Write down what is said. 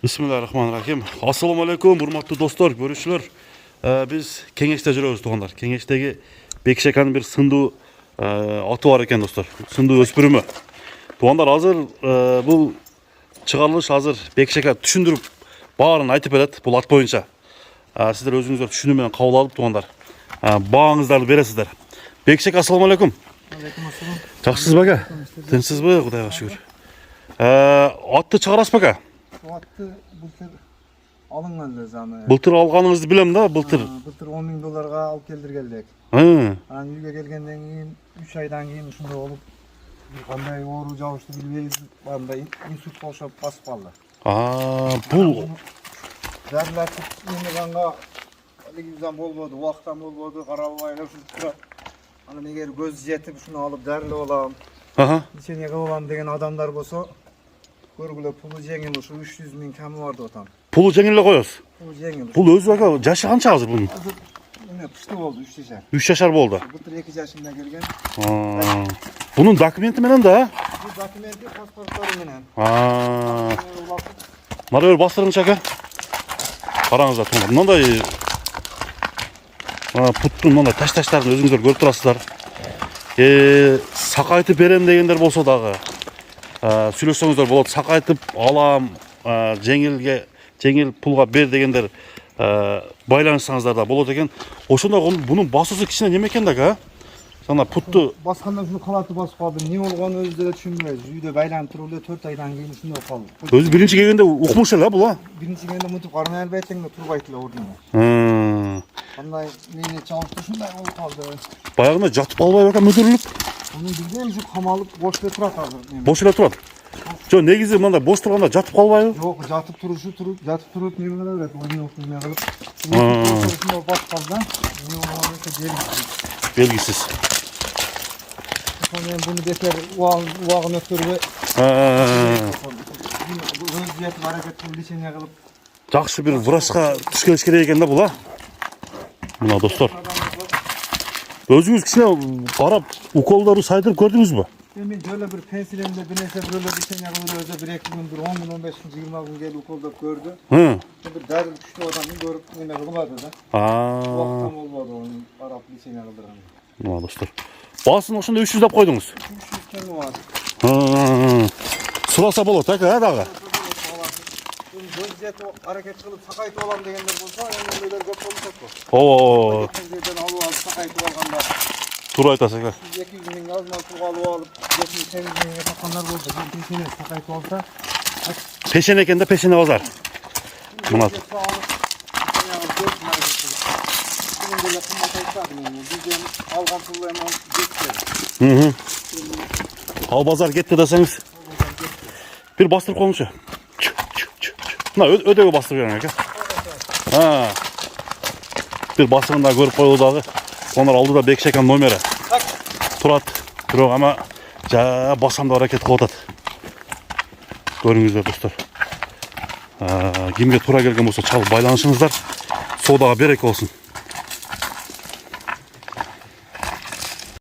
Bismillahirrahmanirrahim. Assalamu alaikum, hurmatlı dostlar, görüşürüz. Biz Kengеште жүрөбүз тугандар. Кеңештеги Бекшеканын bir сындуу аты бар экен достор. Сындуу өспүрүмү. Тугандар азыр бул чыгарылыш азыр Бекшека түшүндүрүп баарын айтып берет бул ат боюнча. Сиздер өзүңүздөр түшүнүү менен кабыл алып тугандар. Бааңыздарды бересиздер. Бекшека, ассаламу алейкум. Алейкум ассалам. Жакшысыз бага? Тынчсызбы? Кудайга шүгүр. Атты чыгарасызбы ага? Atты былтыр алынган эле заны. Былтыр алганыңызды билем да, былтыр. Былтыр $10.000 алып келдиргелдик. Анан үйгө келгенден кийин 3 айдан кийин ушундай болуп, кандай оору жабышты билбейбиз, андай инсульт болуп басып калды. Бул Зарлатып эмеганга алигибиздан болбоду, убактан болбоду, карабай эле ушинтип турат. Анан эгер көз жетип ушуну алып дарылап алам, лечение кылып алам деген адамдар болсо, көргүлө пулу жеңил ушу 300.000 камы бар деп атам. пулу жеңил эле коесуз. Пулу жеңил. Бул өзү ага жашы канча азыр бунун? Эме кышты болду 3 жашар. 3 жашар болду. Былтыр 2 жашында келген. Бунун документи менен да? Бул документи паспорттору менен. Мына бер бастырыңыз ака. Караңыздар туган. Мындай путтун мындай таш-таштарын өзүңүздөр көрүп турасыздар. Сакайтып берем дегендер болсо дагы сүйлөшсөңүздөр болот. Сакайтып алам, жеңил пулга бер дегендер байланышсаңыздар да болот экен. Ошондо бунун басуусу кичине неме экен да ага? Жана путту басканда ушуну калаты басып калды. Эмне болгонун өзү деле түшүнбөйбүз. Үйдө байланып туруп эле 4 айдан кийин ушундай болуп калды. өзү биринчи келгенде укмуш эле бул а? Биринчи келгенде мынтип кармай албайт эле, турбайт эле ордуна. Кандай мени чалышты ушундай болуп калды. Баягында жатып калбайбы экен мүдүрүлүп? Муну билбейм, ушу камалып бош эле турат азыр. Бош эле турат. Жо негизи мындай бош турганда жатып калбайбы? Жок, жатып туруп неме кыла берет, ойноп неме кылып. Ушундай басып калды да. Эмне болгонун белгисиз. Белгисиз. Men bunu beter uağın ötürü öziyet hareket kılışına kılıp Жакшы бир врачка түшкөнүш керек экен да бул а. Мына достор. Өзүңүз кичине карап, уколдорду сайдырып көрдүңүзбү? Men böyle bir pensilemde bir nese böyle lişene kılır özü bir 2 gün, bir 10 gün, 15 gün, 20 gün gelip ukolda gördü. Bir derli güçlü adamı görüp neme kılmadı da. Uaktan olmadı onun Arap lişene kıldıran. Mına dostor. Басын ошондо 300 деп койдуңуз. 300 кем var. Сураса болот экен дагы. Öziyet hareket kılıp sakaytı olan degenler bolsa, öyle көп болуп атпы. Оооо. Жерден алып алып sakaytı алганда Туура айтасыз эке. 200 миң азман пулга алып алып, 70-80 миңге саткандар болду. Пешене sakaytı алса, Пешене экен да пешене базар. Мына. Ал базар кетти десеңиз. Бир бастырып коюңузчу. Мына өдөгө бастырып бериң эке. Бир басырында көрүп коелу дагы. Онор алдыда Бекшекан номери. Турат. Бирок ама басамда аракет кылып атат. Көрүңүздөр достор. Кимге туура келген болсо чалып байланышыңыздар. Соодага береке болсун.